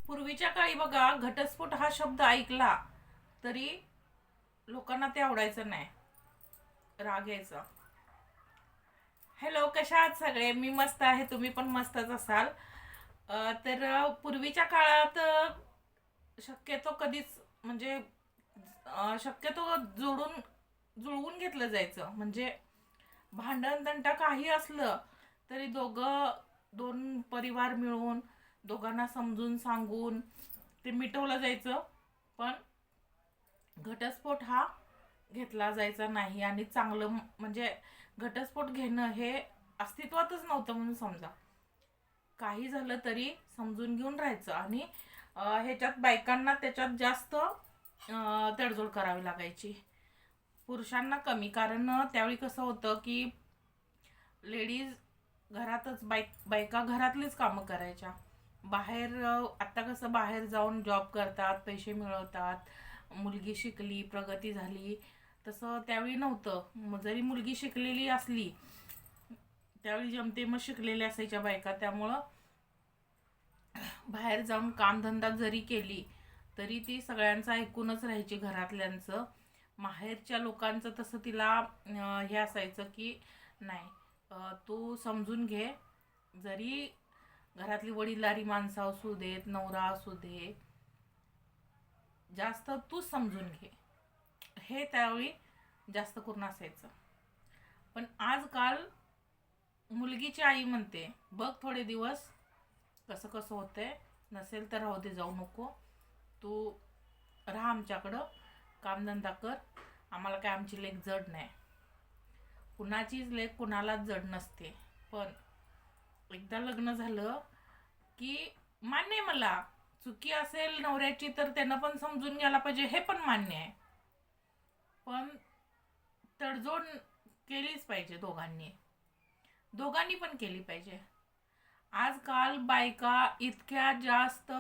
पूर्वीच्या काळी बघा, घटस्फोट हा शब्द ऐकला तरी लोकांना ते आवडायचं नाही, राग यायचा. हॅलो, कशा आहात सगळे? मी मस्त आहे, तुम्ही पण मस्तच असाल. पूर्वीच्या काळात शक्यतो कधीच म्हणजे शक्यतो जुळवून घेतलं जायचं. म्हणजे भांडण तंटा काही असलं तरी दोन परिवार मिळून दोघांना समजून सांगून ते मिटवलं जायचं. पण घटस्फोट हा घेतला जायचा नाही. आणि म्हणजे घटस्फोट घेणं हे अस्तित्वातच नव्हतं म्हणून समजा. काही झालं तरी समजून घेऊन राहायचं. आणि ह्याच्यात बायकांना त्याच्यात जास्त तडजोड करावी लागायची, पुरुषांना कमी. कारण त्यावेळी कसं होतं की लेडीज घरातच, बायका घरातलीच कामं करायच्या. बाहेर आता कसं बाहेर जाऊन जॉब करतात, पैसे मिळवतात, मुलगी शिकली, प्रगती झाली, तसं त्यावेळी नव्हतं. जरी मुलगी शिकलेली असली त्यावेळी जमते मग शिकलेल्या असायच्या बायका, त्यामुळं बाहेर जाऊन कामधंदा जरी केली तरी ती सगळ्यांचं ऐकूनच राहायची, घरातल्यांचं. माहेरच्या लोकांचं तसं तिला हे असायचं की नाही, तू समजून घे. जरी घरातली वडीलधारी माणसं असू देत, नवरा असू दे, जास्त तू समजून घे, हे त्यावेळी जास्त करून असायचं. पण आजकाल मुलगीची आई म्हणते, बघ थोडे दिवस कसं कसं होतंय, नसेल तर राहू दे, जाऊ नको, तू राहा आमच्याकडं, कामधंदा कर, आम्हाला काय आमची लेक जड नाही. कुणाचीच लेक कुणालाच जड नसते. पण एकदा लग्न झालं की मान्य आहे मला, चुकी असेल नवऱ्याची तर त्यानं पण समजून घ्यायला पाहिजे, हे पण मान्य आहे. पण तडजोड केलीच पाहिजे, दोघांनी पण केली पाहिजे. आजकाल बायका इतक्या जास्त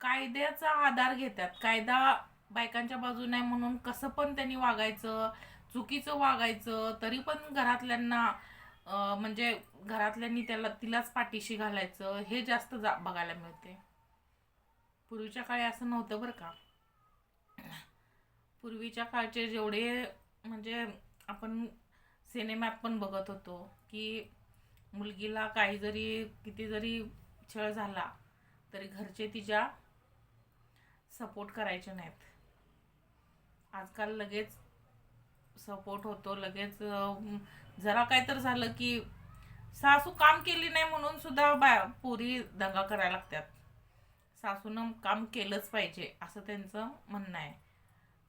कायद्याचा आधार घेतात. कायदा बायकांच्या बाजू नाही म्हणून कसं पण त्यांनी वागायचं, चुकीचं वागायचं, तरी पण घरातल्यांना म्हणजे घरातल्यांनी तिलाच पाठीशी घालायचं, हे जास्त बघायला मिळते. पूर्वीच्या काळी असं नव्हतं बरं का. पूर्वीच्या काळचे जेवढे म्हणजे आपण सिनेमात पण बघत होतो की मुलगीला किती जरी छळ झाला तरी घरचे तिच्या सपोर्ट करायचे नाहीत. आजकाल लगेच सपोर्ट होतो, लगेच जरा काय तर झालं की सासू काम केली नाही म्हणून सुद्धा पुरी दंगा करायला लागतात. सासूनं काम केलंच पाहिजे असं त्यांचं म्हणणं आहे.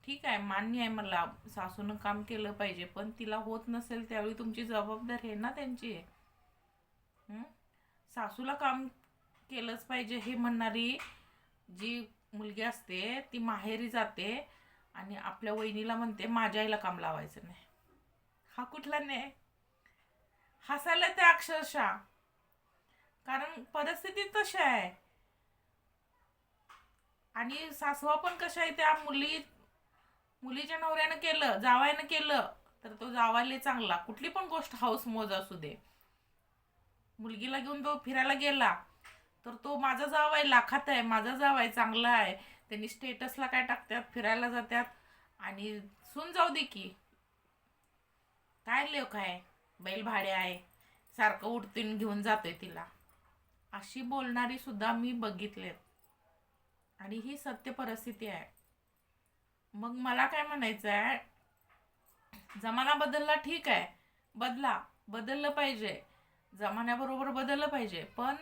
ठीक आहे, मान्य आहे मला, सासूनं काम केलं पाहिजे, पण तिला होत नसेल त्यावेळी तुमची जबाबदारी आहे ना त्यांची. सासूला काम केलंच पाहिजे हे म्हणणारी जी मुलगी असते ती माहेरी जाते आणि आपल्या वहिनीला म्हणते माझ्या आईला काम लावायचं नाही. हा कुठला न्याय? हसायला ते अक्षरशः. कारण परिस्थिती तशी आहे. आणि सासवा पण कशा आहे, त्या मुलीच्या नवऱ्यानं केलं, जावायनं केलं तर तो जावायला चांगला, कुठली पण गोष्ट हाऊस मोज असू दे. मुलगीला घेऊन तो फिरायला गेला तर तो माझा जावाय लाखात आहे, माझा जावाय चांगला आहे, त्यांनी स्टेटसला काय टाकतात, फिरायला जातात. आणि सून जाऊ दे की, काय लेख आहे, बैल भाडे आहे, सारखं उठतीन घेऊन जातोय तिला, अशी बोलणारी सुद्धा मी बघितलेत. आणि ही सत्य परिस्थिती आहे. मग मला काय म्हणायचं आहे, जमाना बदलला, ठीक आहे, बदललं पाहिजे, जमान्याबरोबर बदललं पाहिजे, पण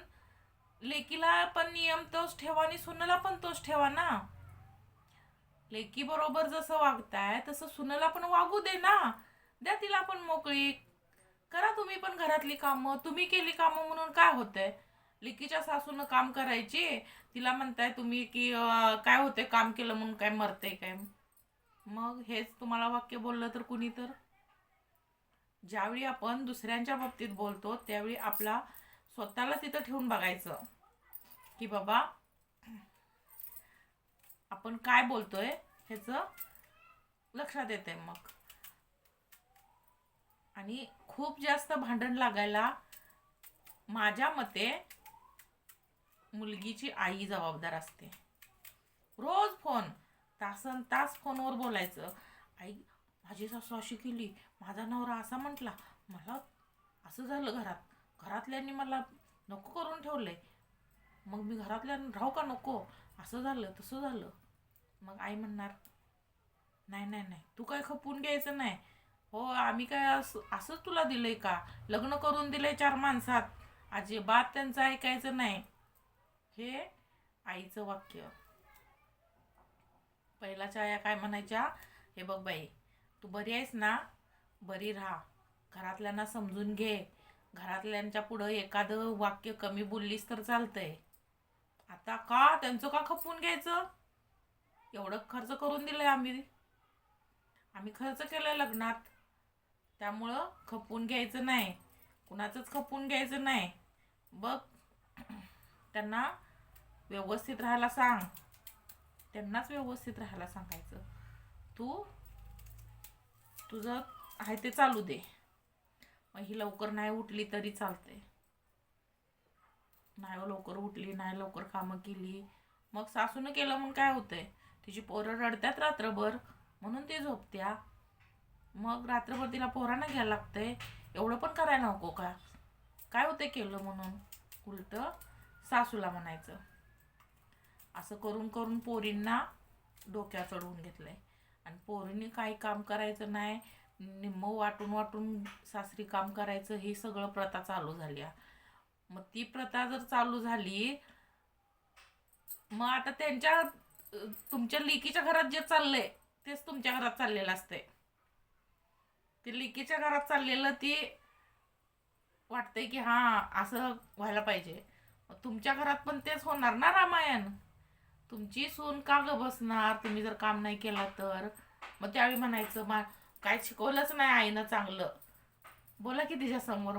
लेकीला पण नियम तोच ठेवा आणि सुनेला पण तोच ठेवा ना. लेकी बरोबर जसं वागताय तसं सुनेला पण वागू दे ना. द्या तिला पण मोकळी, करा तुम्ही पण घरातली कामं. तुम्ही केली कामं म्हणून काय होतंय? लेकीच्या सासूनं काम करायची, तिला म्हणताय तुम्ही की काय होते काम केलं म्हणून काय मरते काय? मग हेच तुम्हाला वाक्य बोललं तर कुणी तर. ज्यावेळी आपण दुसऱ्यांच्या बाबतीत बोलतो त्यावेळी आपला स्वतःला तिथं ठेवून बघायचं की बाबा आपण काय बोलतोय ह्याचं लक्षात येते मग. आणि खूप जास्त भांडण लागायला माझ्या मते मुलगीची आई जबाबदार असते. रोज फोन, तासन तास फोनवर बोलायचं. आई, माझी सासू अशी केली, माझा नवरा असा म्हटला, मला असं झालं, घरातल्यांनी मला नको करून ठेवलंय, मग मी घरातल्या राहू का नको, असं झालं तसं झालं. मग आई म्हणणार, नाही नाही नाही, तू काय खपून घ्यायचं नाही. हो, आम्ही काय असंच तुला दिलंय का, लग्न करून दिलंय 4 माणसात, अजिबात त्यांचं ऐकायचं नाही. हे आईचं वाक्य. पहिल्याच्या आया काय म्हणायच्या, हे बघ बाई, तू बरी आहेस ना, बरी राहा, घरातल्यांना समजून घे, घरातल्यांच्या पुढं एखादं वाक्य कमी बोललीस तर चालतंय. आता का त्यांचं का खपवून घ्यायचं, एवढं खर्च करून दिलंय आम्ही खर्च केलाय लग्नात, त्यामुळं खपवून घ्यायचं नाही, कुणाचंच खपवून घ्यायचं नाही. बघ, त्यांना व्यवस्थित राहायला सांग, त्यांनाच व्यवस्थित राहायला सांगायचं. तू तुझं आहे ते चालू दे. मग ही लवकर नाही उठली तरी चालते, नाही लवकर उठली, नाही लवकर कामं केली, मग सासूनं केलं म्हणून काय होतंय, तिची पोरं रडतात रात्रभर म्हणून ती झोपत्या, मग रात्रभर तिला पोरांना घ्यायला लागतंय. एवढं पण करायला नको का, काय होते केलं म्हणून, उलट सासूला म्हणायचं. असं करून करून पोरींना डोक्यात चढवून घेतलंय, आणि पोरींनी काही काम करायचं नाही, निम्म वाटून वाटून सासरी काम करायचं, ही सगळं प्रथा चालू झाली. मग ती प्रथा जर चालू झाली, मग आता तुमच्या लेकीच्या घरात जे चाललंय तेच तुमच्या घरात चाललेलं असतंय. ते लेकीच्या घरात चाललेलं ती वाटतंय की हा असं व्हायला पाहिजे, मग तुमच्या घरात पण तेच होणार ना रामायण. तुमची सून का ग बसणार, तुम्ही जर काम नाही केला तर. मग त्यावेळी म्हणायचं, काय शिकवलंच नाही आईनं चांगलं, बोला की तिच्या समोर.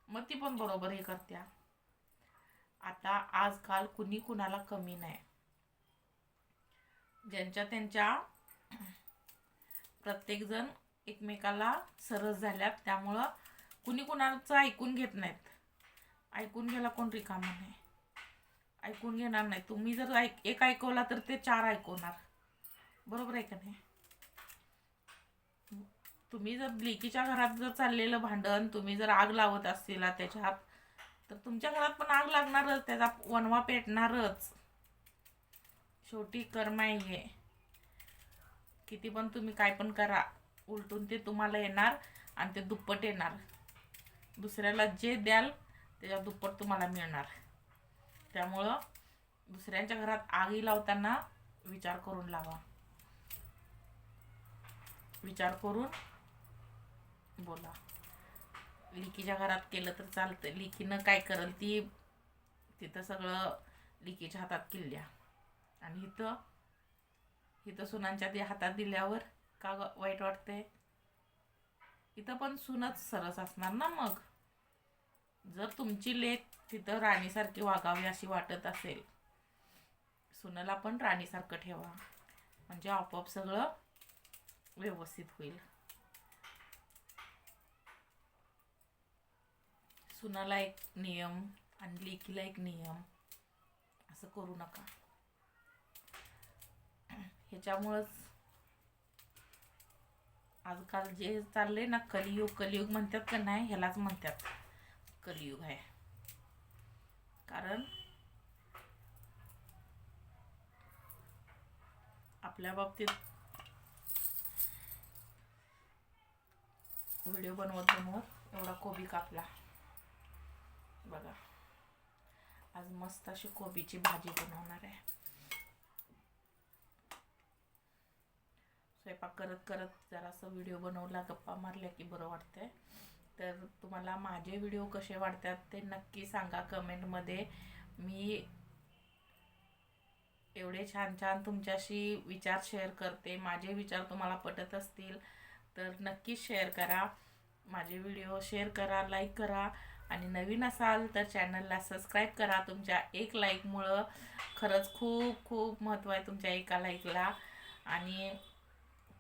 मग ती पण बरोबर हे करत्या. आता आजकाल कुणी कुणाला कमी नाही, ज्यांच्या त्यांच्या प्रत्येक जण एकमेकाला सरस झाल्यात, त्यामुळं कुणी कुणाचं ऐकून घेत नाहीत. ऐकून घ्यायला कोण रिकामं नाही, ऐकून घेणार नाही. तुम्ही जर एक ऐकवला तर ते 4 ऐकवणार, बरोबर आहे का नाही. तुम्ही जर लेकीच्या घरात जर चाललेलं भांडण तुम्ही जर आग लावत असतील त्याच्यात, तर तुमच्या घरात पण आग लागणारच, त्याचा वणवा पेटणारच. शेवटी कर्म आहे, किती पण तुम्ही काय पण करा, उलटून ते तुम्हाला येणार, आणि ते दुप्पट येणार. दुसऱ्याला जे द्याल त्याच्या दुप्पट तुम्हाला मिळणार. त्यामुळं दुसऱ्यांच्या घरात आगी लावताना विचार करून लावा, विचार करून बोला. लिकीच्या घरात केलं तर चालतं, लिकीनं काय करल ती, तिथं सगळं लिकीच्या हातात किल्ल्या, आणि इथं सुनांच्या हातात दिल्यावर का वाईट वाटते. इथं पण सुनच सरस असणार ना. मग जर तुमची लेक तिथं राणीसारखी वागावी अशी वाटत असेल, सुनाला पण राणीसारखं ठेवा, म्हणजे आपोआप सगळं व्यवस्थित होईल. सुनाला एक नियम आणि लेकीला एक नियम, असं करू नका. ह्याच्यामुळंच आजकाल जे चाललंय ना, कलियुग म्हणतात का नाही, ह्यालाच म्हणतात कलियुग आहे. कारण आपल्या बाबतीत व्हिडिओ बनवत एवढा कोबी कापला बघा. आज मस्त अशी कोबीची भाजी बनवणार आहे. स्वयंपाक करत करत जरासं व्हिडिओ बनवला, गप्पा मारल्या की बरं वाटतंय. तर तुम्हाला माझे व्हिडिओ कसे वाटतात ते नक्की सांगा कमेंटमध्ये. मी एवढे छान छान तुमच्याशी विचार शेअर करते, माझे विचार तुम्हाला पटत असतील तर नक्कीच शेअर करा. माझे व्हिडिओ शेअर करा, लाईक करा, आणि नवीन असाल तर चॅनलला सबस्क्राईब करा. तुमच्या एक लाईकमुळं खरंच खूप खूप महत्त्व आहे तुमच्या एका लाईकला. आणि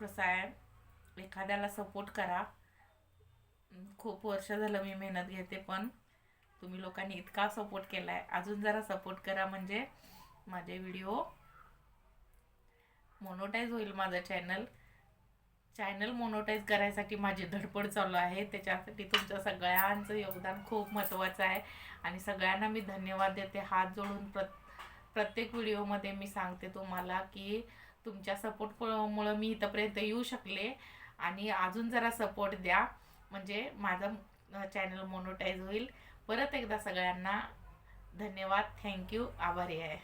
कसं आहे, एखाद्याला सपोर्ट करा. खूप वर्ष झालं मी मेहनत घेते, पण तुम्ही लोकांनी इतका सपोर्ट केलाय, अजून जरा सपोर्ट करा म्हणजे माझे व्हिडिओ मोनोटाईज होईल. माझं चॅनल मोनोटाईज करायसाठी माझी धडपड चालू आहे. त्याच्यासाठी तुमचं सगळ्यांचं योगदान खूप महत्त्वाचं आहे आणि सगळ्यांना मी धन्यवाद देते हात जोडून. प्रत्येक व्हिडिओमध्ये मी सांगते तुम्हाला की तुमच्या सपोर्टमुळं मी इथंपर्यंत येऊ शकले आणि अजून जरा सपोर्ट द्या म्हणजे माझं चॅनल मोनोटाईज होईल. परत एकदा सगळ्यांना धन्यवाद, थँक्यू, आभारी आहे.